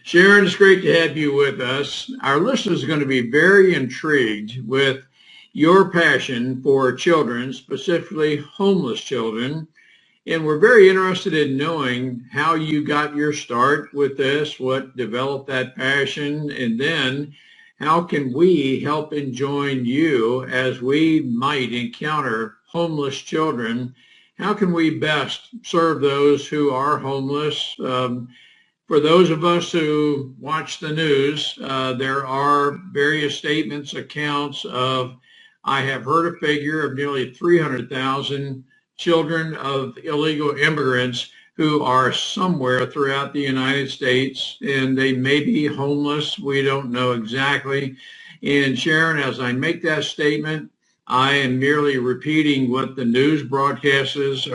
Sharon, it's great to have you with us. Our listeners are going to be very intrigued with your passion for children, specifically homeless children. And we're very interested in knowing how you got your start with this, what developed that passion, and then how can we help and join you as we might encounter homeless children? How can we best serve those who are homeless? For those of us who watch the news, there are various statements, accounts of, I have heard a figure of nearly 300,000 children of illegal immigrants who are somewhere throughout the United States, and they may be homeless. We don't know exactly. And Sharon, as I make that statement, I am merely repeating what the news broadcasters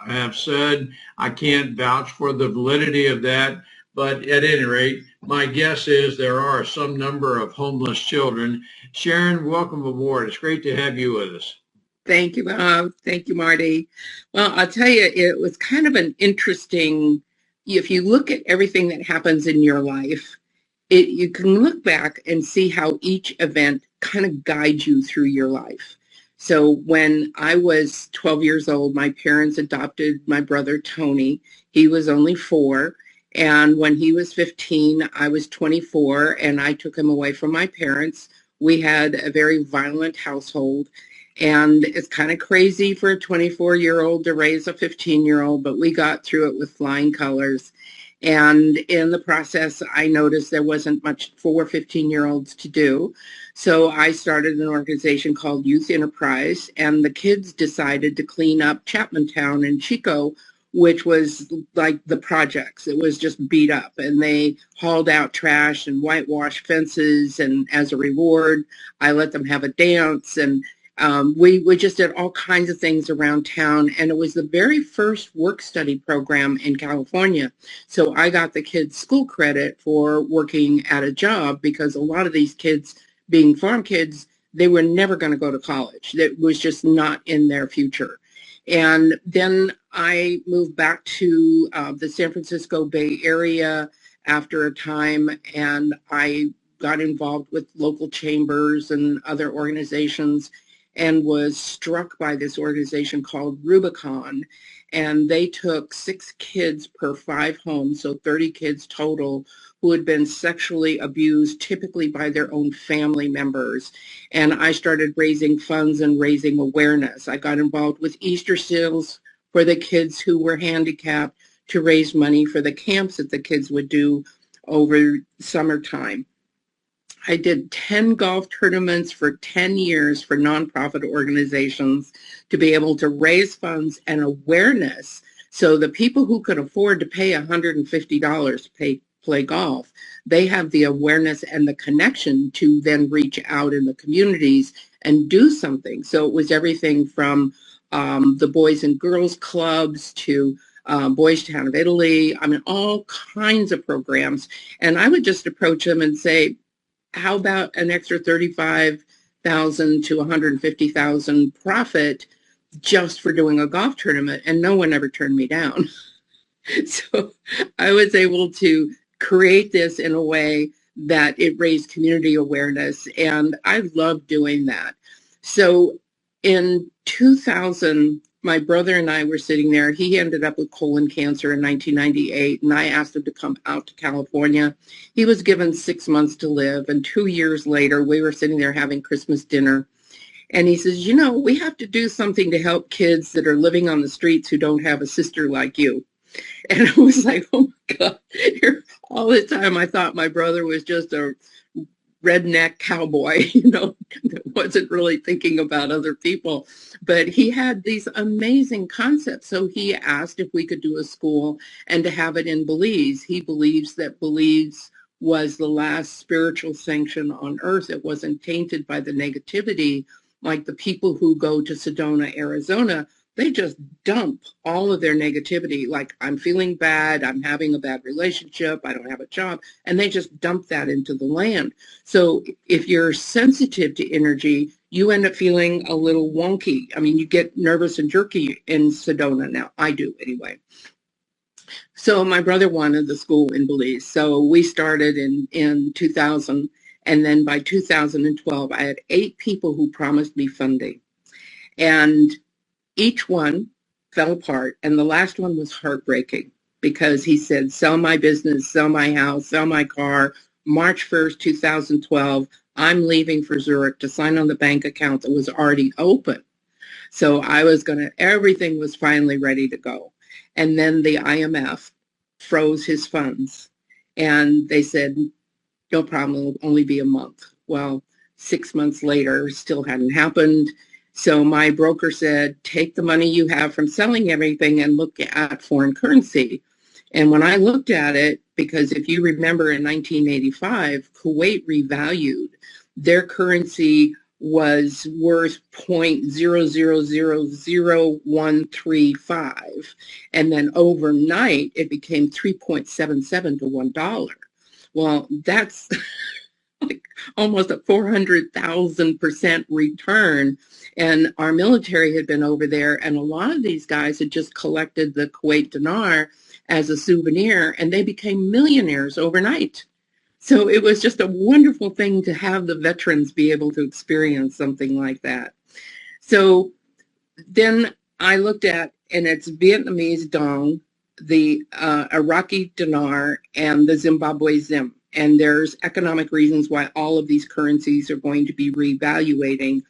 have said. I can't vouch for the validity of that. But at any rate, my guess is there are some number of homeless children. Sharon, welcome aboard. It's great to have you with us. Thank you, Bob. Thank you, Marty. Well, I'll tell you, it was kind of an interesting, if you look at everything that happens in your life, you can look back and see how each event kind of guides you through your life. So when I was 12 years old, my parents adopted my brother, Tony. He was only 4. And when he was 15, I was 24, and I took him away from my parents. We had a very violent household, and it's kind of crazy for a 24-year-old to raise a 15-year-old, but we got through it with flying colors. And in the process, I noticed there wasn't much for 15-year-olds to do. So I started an organization called Youth Enterprise, and the kids decided to clean up Chapmantown in Chico, which was like the projects. It was just beat up, and they hauled out trash and whitewashed fences. And as a reward, I let them have a dance. And we just did all kinds of things around town. And it was the very first work study program in California. So I got the kids school credit for working at a job, because a lot of these kids, being farm kids, they were never going to go to college. That was just not in their future. And then I moved back to the San Francisco Bay Area after a time, and I got involved with local chambers and other organizations, and was struck by this organization called Rubicon. And they took 6 kids per 5 homes, so 30 kids total, who had been sexually abused, typically by their own family members. And I started raising funds and raising awareness. I got involved with Easter seals for the kids who were handicapped, to raise money for the camps that the kids would do over summertime. I did 10 golf tournaments for 10 years for nonprofit organizations to be able to raise funds and awareness. So the people who could afford to pay $150 to play golf, they have the awareness and the connection to then reach out in the communities and do something. So it was everything from the Boys and Girls Clubs to Boys Town of Italy. I mean, all kinds of programs. And I would just approach them and say, how about an extra 35,000 to 150,000 profit just for doing a golf tournament? And no one ever turned me down. So I was able to create this in a way that it raised community awareness, and I love doing that. So in 2000, my brother and I were sitting there. He ended up with colon cancer in 1998, and I asked him to come out to California. He was given 6 months to live, and 2 years later, we were sitting there having Christmas dinner, and he says, we have to do something to help kids that are living on the streets who don't have a sister like you. And I was like, oh my God. All the time I thought my brother was just a redneck cowboy, that wasn't really thinking about other people. But he had these amazing concepts. So he asked if we could do a school and to have it in Belize. He believes that Belize was the last spiritual sanction on earth. It wasn't tainted by the negativity like the people who go to Sedona, Arizona. They just dump all of their negativity, like, I'm feeling bad, I'm having a bad relationship, I don't have a job, and they just dump that into the land. So if you're sensitive to energy, you end up feeling a little wonky. I mean, you get nervous and jerky in Sedona now. I do anyway. So my brother wanted the school in Belize. So we started in 2000. And then by 2012, I had 8 people who promised me funding. And each one fell apart. And the last one was heartbreaking because he said, sell my business, sell my house, sell my car. March 1st, 2012, I'm leaving for Zurich to sign on the bank account that was already open. So everything was finally ready to go. And then the IMF froze his funds. And they said, no problem, it'll only be a month. Well, 6 months later, still hadn't happened. So my broker said, take the money you have from selling everything and look at foreign currency. And when I looked at it, because if you remember in 1985, Kuwait revalued. Their currency was worth 0.00000135. And then overnight, it became 3.77 to $1. Well, that's like almost a 400,000% return. And our military had been over there, and a lot of these guys had just collected the Kuwait dinar as a souvenir, and they became millionaires overnight. So it was just a wonderful thing to have the veterans be able to experience something like that. So then I looked at, and it's Vietnamese dong, the Iraqi dinar, and the Zimbabwe zim. And there's economic reasons why all of these currencies are going to be revaluating,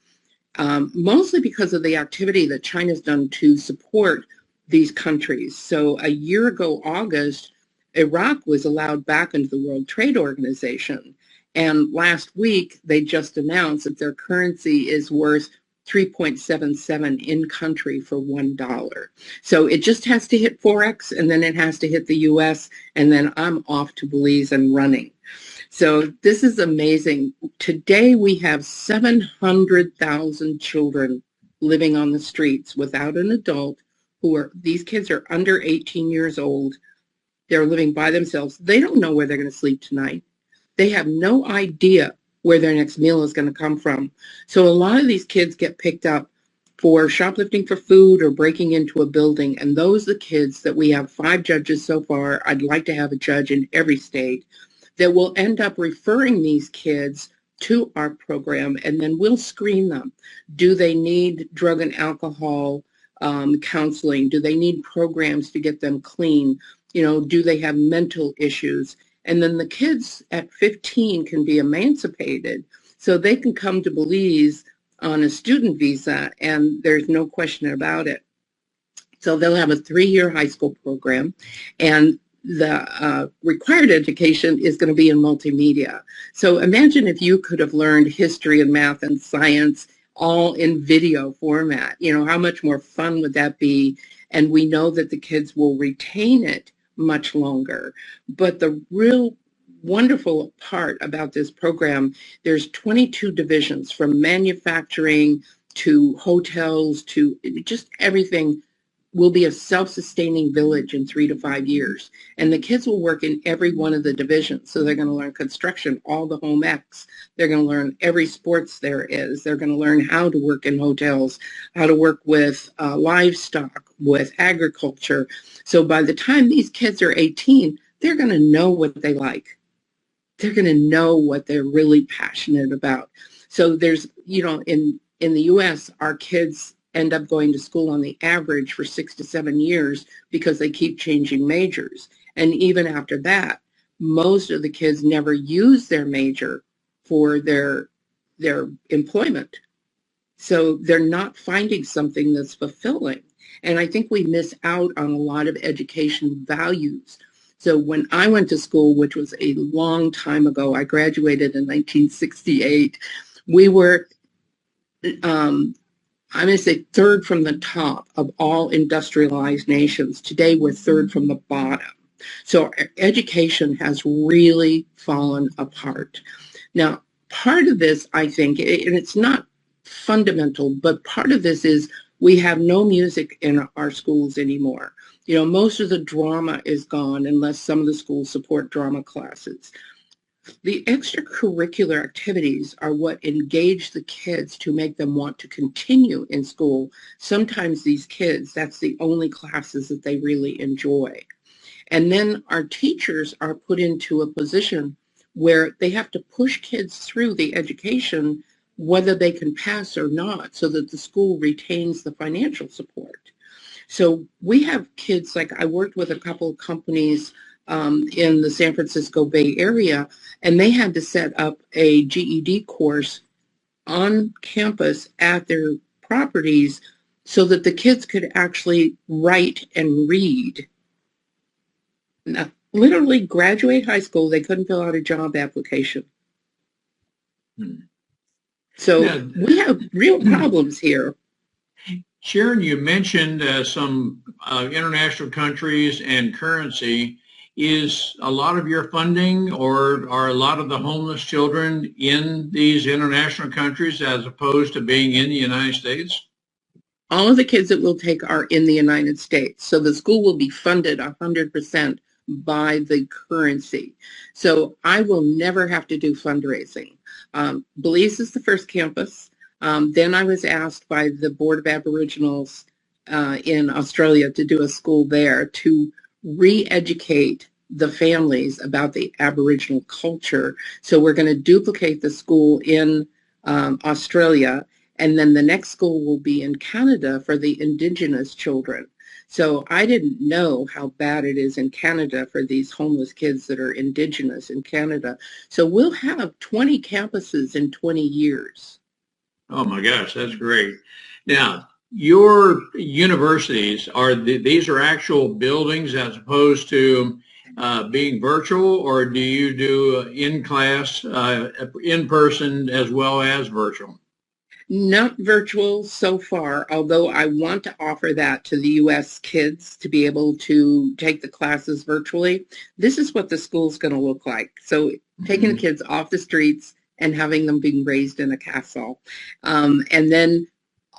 mostly because of the activity that China's done to support these countries. So a year ago, August, Iraq was allowed back into the World Trade Organization. And last week, they just announced that their currency is worth 3.77 in country for $1. So it just has to hit Forex, and then it has to hit the US, and then I'm off to Belize and running. So this is amazing. Today we have 700,000 children living on the streets without an adult. These kids are under 18 years old. They're living by themselves. They don't know where they're going to sleep tonight. They have no idea where their next meal is going to come from. So a lot of these kids get picked up for shoplifting for food or breaking into a building. And those are the kids that we have 5 judges so far. I'd like to have a judge in every state that will end up referring these kids to our program, and then we'll screen them. Do they need drug and alcohol counseling? Do they need programs to get them clean? Do they have mental issues? And then the kids at 15 can be emancipated, so they can come to Belize on a student visa, and there's no question about it. So they'll have a 3-year high school program, and the required education is going to be in multimedia. So imagine if you could have learned history and math and science all in video format. How much more fun would that be? And we know that the kids will retain it much longer. But the real wonderful part about this program, there's 22 divisions, from manufacturing to hotels to just everything. Will be a self-sustaining village in 3 to 5 years. And the kids will work in every one of the divisions. So they're going to learn construction, all the home ecs. They're going to learn every sports there is. They're going to learn how to work in hotels, how to work with livestock, with agriculture. So by the time these kids are 18, they're going to know what they like. They're going to know what they're really passionate about. So there's, in the US, our kids end up going to school on the average for 6 to 7 years because they keep changing majors. And even after that, most of the kids never use their major for their employment. So they're not finding something that's fulfilling. And I think we miss out on a lot of education values. So when I went to school, which was a long time ago, I graduated in 1968, we were I'm going to say third from the top of all industrialized nations. Today, we're third from the bottom. So education has really fallen apart. Now, part of this, I think, and it's not fundamental, but part of this is we have no music in our schools anymore. Most of the drama is gone unless some of the schools support drama classes. The extracurricular activities are what engage the kids to make them want to continue in school. Sometimes these kids, that's the only classes that they really enjoy. And then our teachers are put into a position where they have to push kids through the education, whether they can pass or not, so that the school retains the financial support. So we have kids, like I worked with a couple of companies in the San Francisco Bay Area, and they had to set up a GED course on campus at their properties so that the kids could actually write and read. Now, literally graduate high school, they couldn't fill out a job application. So Now, we have real problems here. Sharon, you mentioned some international countries and currency. Is a lot of your funding, or are a lot of the homeless children in these international countries as opposed to being in the United States? All of the kids that we'll take are in the United States. So the school will be funded 100% by the currency. So I will never have to do fundraising. Belize is the first campus. Then I was asked by the Board of Aboriginals in Australia to do a school there to re-educate the families about the Aboriginal culture. So we're going to duplicate the school in Australia, and then the next school will be in Canada for the Indigenous children. So I didn't know how bad it is in Canada for these homeless kids that are Indigenous in Canada. So we'll have 20 campuses in 20 years. Oh my gosh, that's great. Now, your universities these are actual buildings as opposed to being virtual, or do you do in class, in person as well as virtual? Not virtual so far, although I want to offer that to the U.S. kids to be able to take the classes virtually. This is what the school's going to look like. So taking the kids off the streets and having them being raised in a castle. And then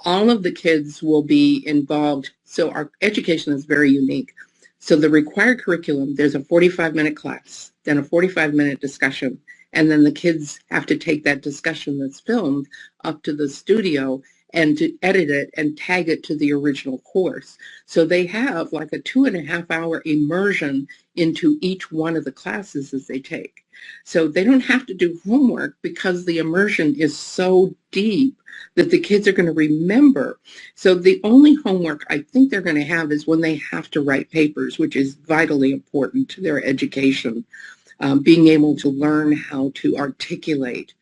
all of the kids will be involved. So our education is very unique. So the required curriculum, there's a 45-minute class, then a 45-minute discussion, and then the kids have to take that discussion that's filmed up to the studio and to edit it and tag it to the original course. So they have like a 2.5-hour immersion into each one of the classes as they take. So they don't have to do homework because the immersion is so deep that the kids are going to remember. So the only homework I think they're going to have is when they have to write papers, which is vitally important to their education. Being able to learn how to articulate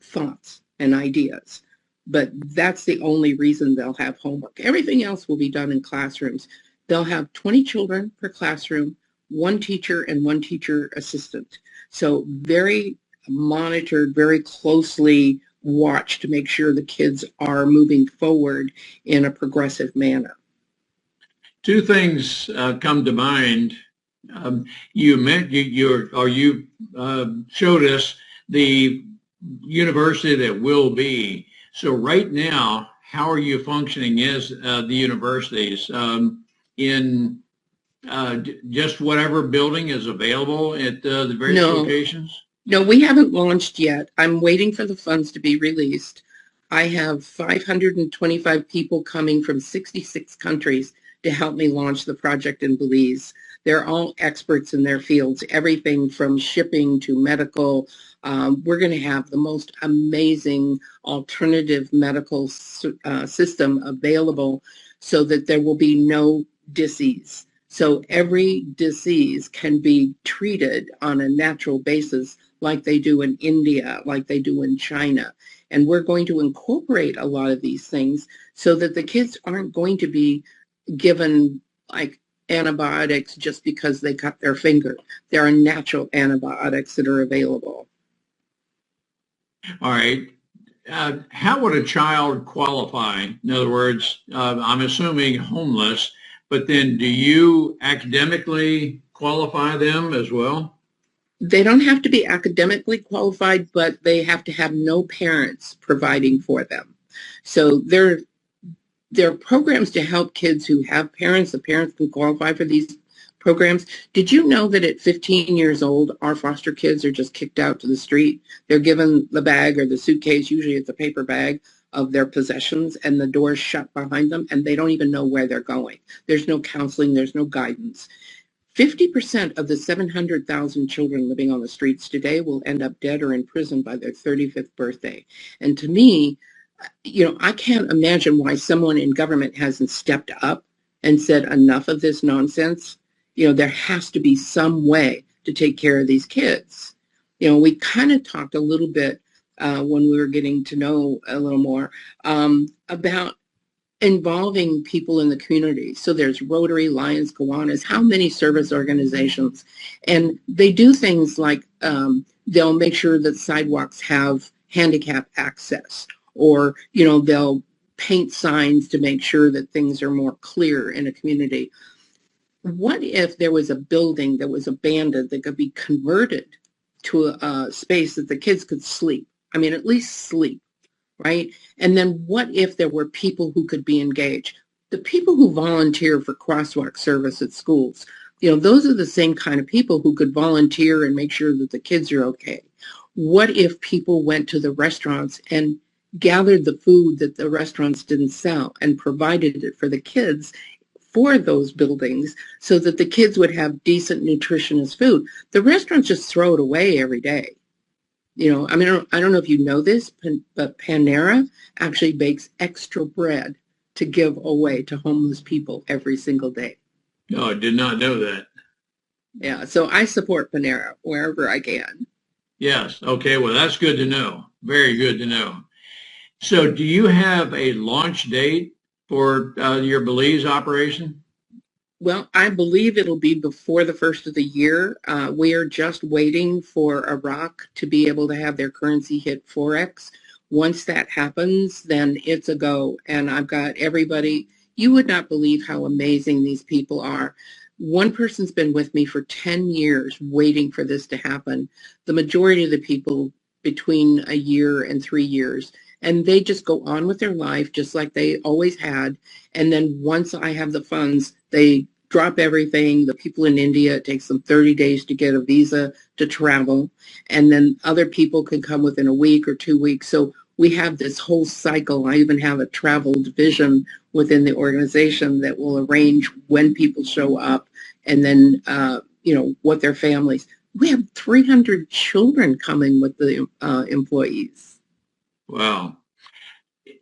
thoughts and ideas. But that's the only reason they'll have homework. Everything else will be done in classrooms. They'll have 20 children per classroom, one teacher and one teacher assistant. So very monitored, very closely watched to make sure the kids are moving forward in a progressive manner. Two things come to mind. You showed us the university that will be. So right now, how are you functioning as the universities in just whatever building is available at the various locations? No, we haven't launched yet. I'm waiting for the funds to be released. I have 525 people coming from 66 countries to help me launch the project in Belize. They're all experts in their fields, everything from shipping to medical. We're going to have the most amazing alternative medical system available so that there will be no disease. So every disease can be treated on a natural basis like they do in India, like they do in China. And we're going to incorporate a lot of these things so that the kids aren't going to be given like antibiotics just because they cut their finger. There are natural antibiotics that are available. All right. How would a child qualify? In other words, I'm assuming homeless, but then do you academically qualify them as well? They don't have to be academically qualified, but they have to have no parents providing for them. So there are programs to help kids who have parents. The parents can qualify for these programs. Did you know that at 15 years old, our foster kids are just kicked out to the street? They're given the bag or the suitcase, usually it's a paper bag, of their possessions, and the door's shut behind them, and they don't even know where they're going. There's no counseling, there's no guidance. 50% of the 700,000 children living on the streets today will end up dead or in prison by their 35th birthday. And to me, I can't imagine why someone in government hasn't stepped up and said enough of this nonsense. There has to be some way to take care of these kids. We kind of talked a little bit when we were getting to know a little more about involving people in the community. So there's Rotary, Lions, Kiwanis, how many service organizations, and they do things like they'll make sure that sidewalks have handicap access, or they'll paint signs to make sure that things are more clear in a community. What if there was a building that was abandoned that could be converted to a space that the kids could sleep? I mean, at least sleep, right? And then what if there were people who could be engaged? The people who volunteer for crosswalk service at schools, those are the same kind of people who could volunteer and make sure that the kids are okay. What if people went to the restaurants and gathered the food that the restaurants didn't sell and provided it for the kids for those buildings so that the kids would have decent, nutritious food? The restaurants just throw it away every day. I mean, I don't know if you know this, but Panera actually bakes extra bread to give away to homeless people every single day. No, I did not know that. Yeah, so I support Panera wherever I can. Yes. Okay. Well, that's good to know. Very good to know. So do you have a launch date for your Belize operation? Well, I believe it'll be before the first of the year. We are just waiting for Iraq to be able to have their currency hit Forex. Once that happens, then it's a go. And I've got everybody. You would not believe how amazing these people are. One person's been with me for 10 years waiting for this to happen. The majority of the people between a year and 3 years. And they just go on with their life just like they always had. And then once I have the funds, they drop everything. The people in India, it takes them 30 days to get a visa to travel. And then other people can come within a week or 2 weeks. So we have this whole cycle. I even have a travel division within the organization that will arrange when people show up and then, what their families. We have 300 children coming with the employees. Wow.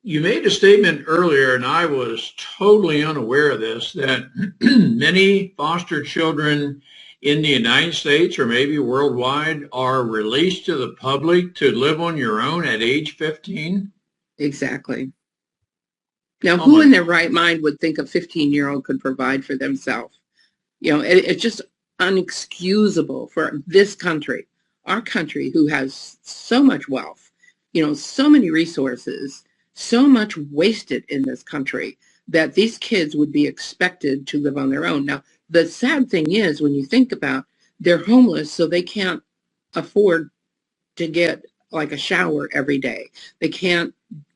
You made a statement earlier, and I was totally unaware of this, that many foster children in the United States or maybe worldwide are released to the public to live on your own at age 15? Exactly. Now, who in their right mind would think a 15-year-old could provide for themselves? It's just unexcusable for this country, our country, who has so much wealth, so many resources, so much wasted in this country, that these kids would be expected to live on their own. Now, the sad thing is, when you think about, they're homeless, so they can't afford to get like a shower every day. They can't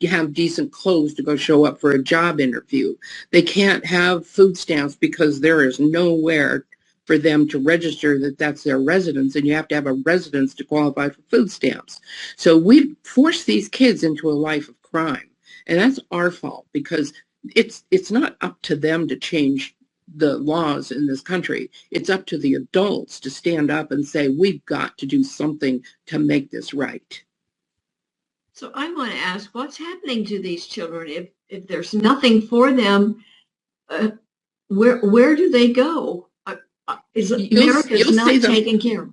have decent clothes to go show up for a job interview. They can't have food stamps because there is nowhere for them to register that that's their residence, and you have to have a residence to qualify for food stamps. So we force these kids into a life of crime, and that's our fault, because it's not up to them to change the laws in this country. It's up to the adults to stand up and say, we've got to do something to make this right. So I want to ask, what's happening to these children if there's nothing for them? Where do they go? Is America's not taking care of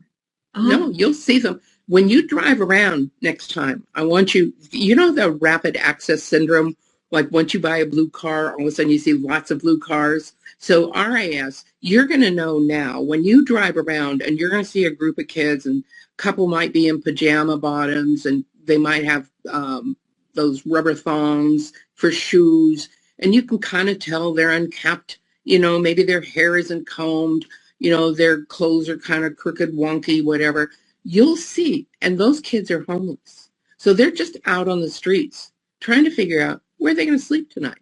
them? No, you'll see them. When you drive around next time, I want you the rapid access syndrome, like once you buy a blue car, all of a sudden you see lots of blue cars. So RIS, you're going to know now when you drive around and you're going to see a group of kids, and a couple might be in pajama bottoms, and they might have those rubber thongs for shoes, and you can kind of tell they're unkept. Maybe their hair isn't combed. Their clothes are kind of crooked, wonky, whatever. You'll see. And those kids are homeless. So they're just out on the streets trying to figure out where they're going to sleep tonight.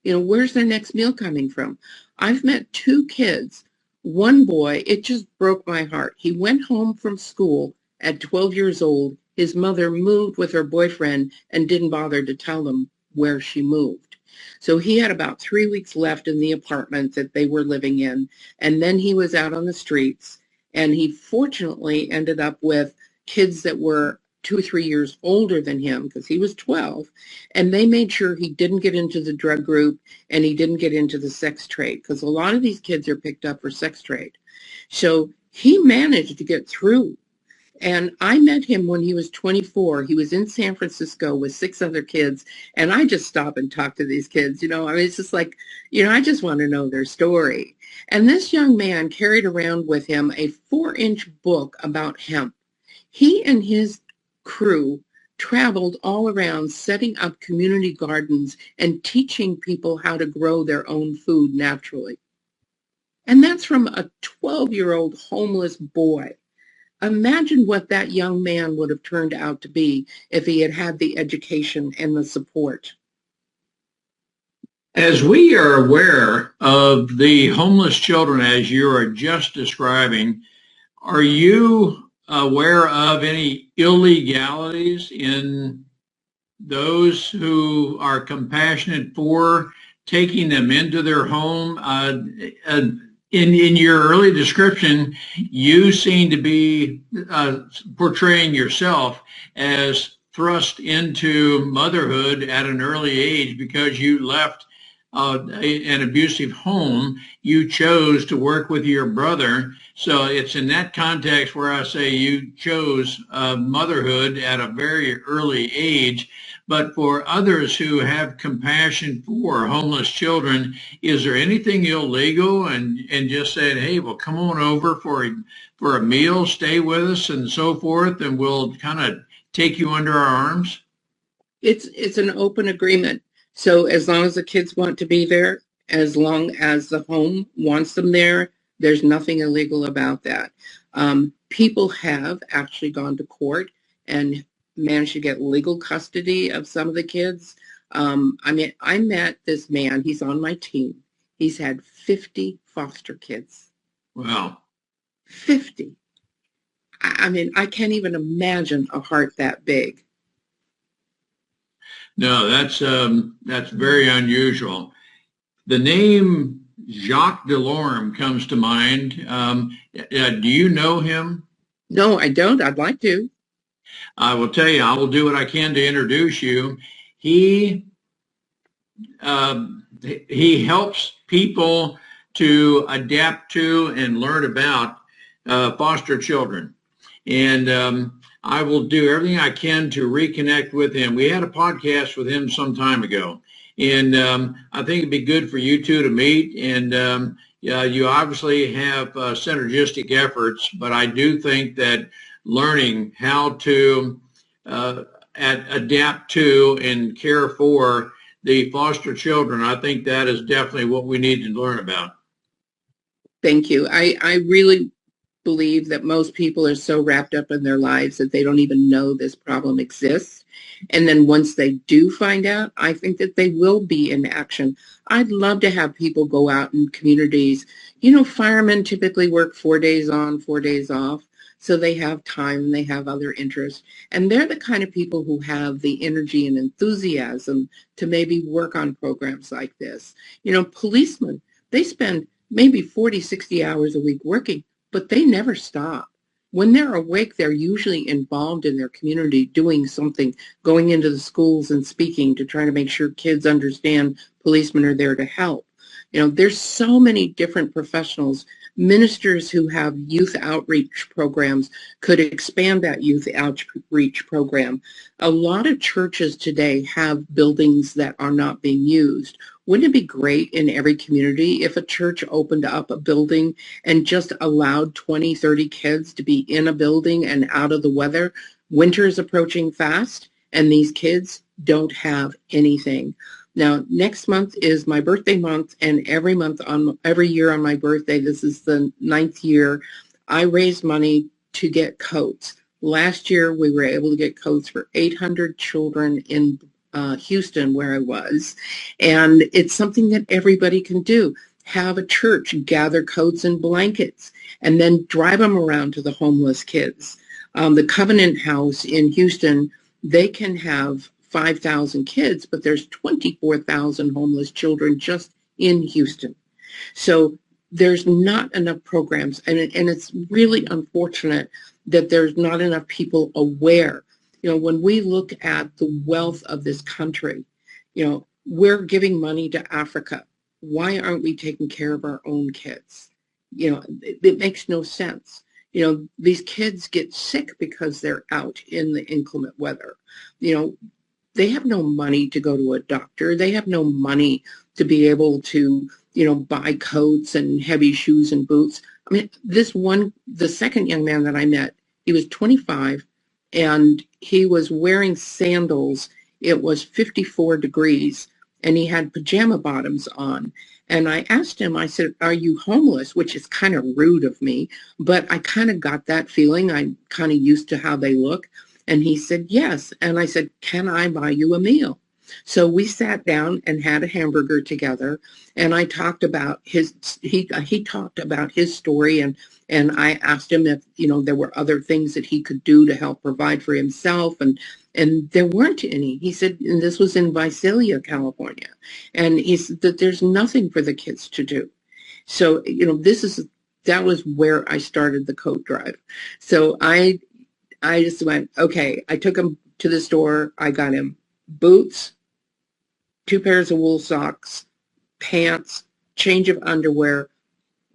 Where's their next meal coming from? I've met 2 kids. One boy, it just broke my heart. He went home from school at 12 years old. His mother moved with her boyfriend and didn't bother to tell them where she moved. So he had about 3 weeks left in the apartment that they were living in, and then he was out on the streets, and he fortunately ended up with kids that were 2 or 3 years older than him because he was 12, and they made sure he didn't get into the drug group and he didn't get into the sex trade because a lot of these kids are picked up for sex trade. So he managed to get through. And I met him when he was 24. He was in San Francisco with 6 other kids. And I just stop and talk to these kids. I mean, it's just like, I just want to know their story. And this young man carried around with him a 4-inch book about hemp. He and his crew traveled all around setting up community gardens and teaching people how to grow their own food naturally. And that's from a 12-year-old homeless boy. Imagine what that young man would have turned out to be if he had had the education and the support. As we are aware of the homeless children as you are just describing, are you aware of any illegalities in those who are compassionate for taking them into their home? In your early description, you seem to be portraying yourself as thrust into motherhood at an early age because you left an abusive home. You chose to work with your brother. So it's in that context where I say you chose motherhood at a very early age. But for others who have compassion for homeless children, is there anything illegal and just saying, hey, well, come on over for a meal, stay with us and so forth, and we'll kind of take you under our arms? It's an open agreement. So as long as the kids want to be there, as long as the home wants them there, there's nothing illegal about that. People have actually gone to court and managed to get legal custody of some of the kids. I met this man. He's on my team. He's had 50 foster kids. Wow. 50. I can't even imagine a heart that big. No, that's very unusual. The name Jacques Delorme comes to mind. Do you know him? No, I don't. I'd like to. I will tell you, I will do what I can to introduce you. He helps people to adapt to and learn about foster children. And I will do everything I can to reconnect with him. We had a podcast with him some time ago. And I think it'd be good for you two to meet. And you obviously have synergistic efforts, but I do think that learning how to adapt to and care for the foster children, I think that is definitely what we need to learn about. Thank you. I really believe that most people are so wrapped up in their lives that they don't even know this problem exists. And then once they do find out, I think that they will be in action. I'd love to have people go out in communities. Firemen typically work 4 days on, 4 days off. So they have time and they have other interests. And they're the kind of people who have the energy and enthusiasm to maybe work on programs like this. Policemen, they spend maybe 40, 60 hours a week working, but they never stop. When they're awake, they're usually involved in their community doing something, going into the schools and speaking to try to make sure kids understand policemen are there to help. There's so many different professionals. Ministers who have youth outreach programs could expand that youth outreach program. A lot of churches today have buildings that are not being used. Wouldn't it be great in every community if a church opened up a building and just allowed 20, 30 kids to be in a building and out of the weather? Winter is approaching fast, and these kids don't have anything. Now, next month is my birthday month, and every year on my birthday, this is the 9th year, I raise money to get coats. Last year, we were able to get coats for 800 children in Houston, where I was, and it's something that everybody can do. Have a church gather coats and blankets, and then drive them around to the homeless kids. The Covenant House in Houston, they can have 5,000 kids, but there's 24,000 homeless children just in Houston. So there's not enough programs, and it's really unfortunate that there's not enough people aware. When we look at the wealth of this country, we're giving money to Africa. Why aren't we taking care of our own kids? It makes no sense. These kids get sick because they're out in the inclement weather. They have no money to go to a doctor. They have no money to be able to, buy coats and heavy shoes and boots. I mean, the second young man that I met, he was 25 and he was wearing sandals. It was 54 degrees and he had pajama bottoms on. And I asked him, I said, "Are you homeless?" Which is kind of rude of me, but I kind of got that feeling. I'm kind of used to how they look. And he said, "Yes." And I said, "Can I buy you a meal?" So we sat down and had a hamburger together. And I talked about he talked about his story. And I asked him if, there were other things that he could do to help provide for himself. And there weren't any. He said, and this was in Visalia, California. And he said that there's nothing for the kids to do. So, that was where I started the coat drive. So I just went, okay, I took him to the store. I got him boots, 2 pairs of wool socks, pants, change of underwear,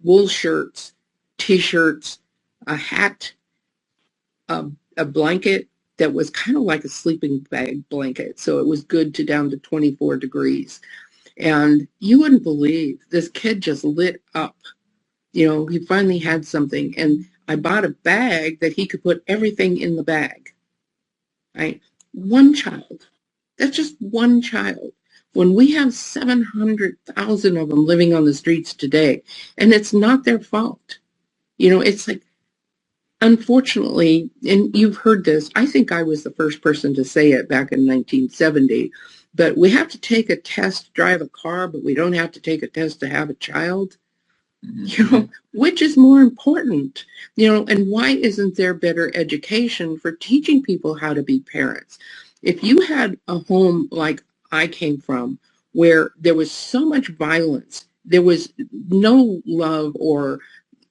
wool shirts, T-shirts, a hat, a blanket that was kind of like a sleeping bag blanket. So it was good to down to 24 degrees. And you wouldn't believe, this kid just lit up. He finally had something. And I bought a bag that he could put everything in the bag. Right? One child. That's just one child. When we have 700,000 of them living on the streets today, and it's not their fault. It's like, unfortunately, and you've heard this, I think I was the first person to say it back in 1970, but we have to take a test to drive a car, but we don't have to take a test to have a child. Which is more important? And why isn't there better education for teaching people how to be parents? If you had a home like I came from, where there was so much violence, there was no love or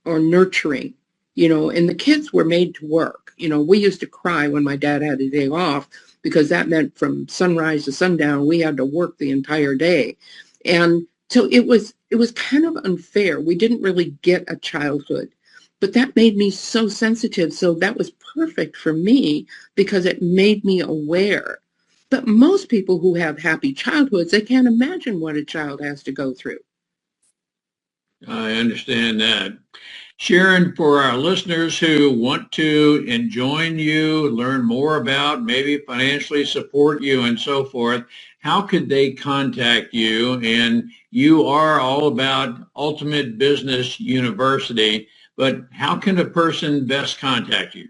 nurturing, and the kids were made to work. We used to cry when my dad had a day off because that meant from sunrise to sundown, we had to work the entire day. And so it was kind of unfair. We didn't really get a childhood, but that made me so sensitive. So that was perfect for me because it made me aware. But most people who have happy childhoods, they can't imagine what a child has to go through. I understand that. Sharon, for our listeners who want to join you, learn more about, maybe financially support you and so forth, how could they contact you? And you are all about Ultimate Business University, but how can a person best contact you?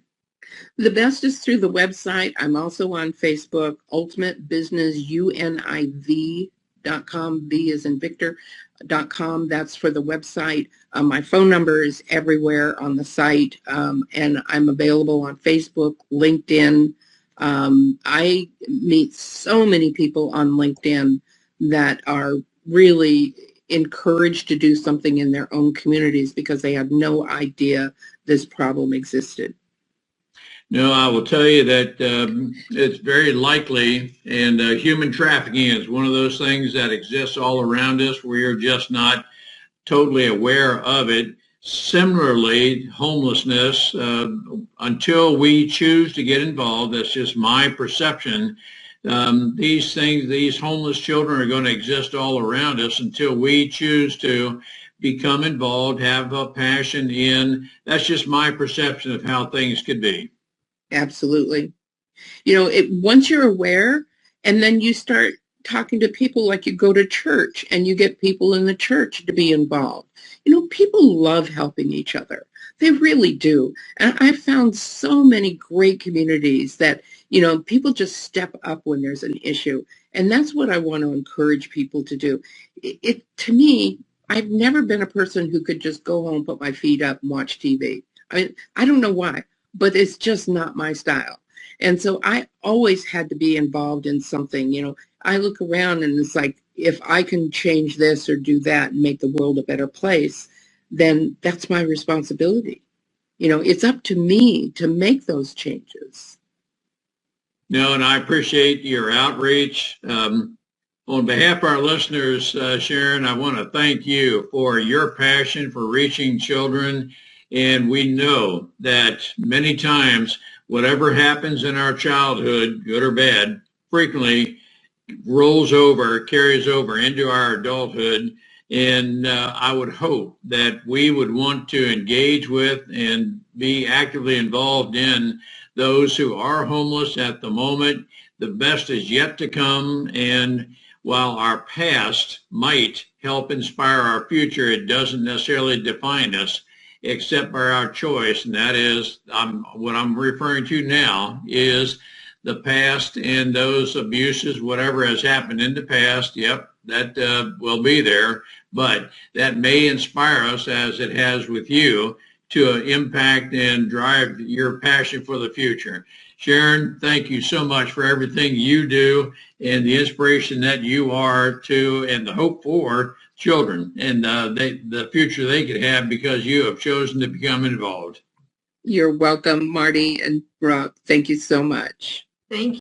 The best is through the website. I'm also on Facebook, ultimatebusinessuniv.com, B as in Victor.com. That's for the website. My phone number is everywhere on the site, and I'm available on Facebook, LinkedIn. I meet so many people on LinkedIn that are really encouraged to do something in their own communities because they had no idea this problem existed. No, I will tell you that it's very likely, and human trafficking is one of those things that exists all around us. We're just not totally aware of it. Similarly, homelessness, until we choose to get involved, that's just my perception, these homeless children are going to exist all around us until we choose to become involved, have a passion in. That's just my perception of how things could be. Absolutely. Once you're aware, and then you start talking to people, like you go to church and you get people in the church to be involved. People love helping each other. They really do. And I've found so many great communities that, people just step up when there's an issue. And that's what I want to encourage people to do. To me, I've never been a person who could just go home, put my feet up and watch TV. I mean, I don't know why, but it's just not my style. And so I always had to be involved in something. I look around and it's like, if I can change this or do that and make the world a better place, then that's my responsibility. It's up to me to make those changes. No, and I appreciate your outreach. On behalf of our listeners, Sharon, I want to thank you for your passion for reaching children. And we know that many times, whatever happens in our childhood, good or bad, frequently carries over into our adulthood. And I would hope that we would want to engage with and be actively involved in those who are homeless at the moment. The best is yet to come. And while our past might help inspire our future, it doesn't necessarily define us except by our choice. And that is what I'm referring to now is the past and those abuses, whatever has happened in the past. Yep, that will be there, but that may inspire us, as it has with you, to impact and drive your passion for the future. Sharon, thank you so much for everything you do and the inspiration that you are to and the hope for children and the future they could have because you have chosen to become involved. You're welcome, Marty and Rob. Thank you so much. Thank you.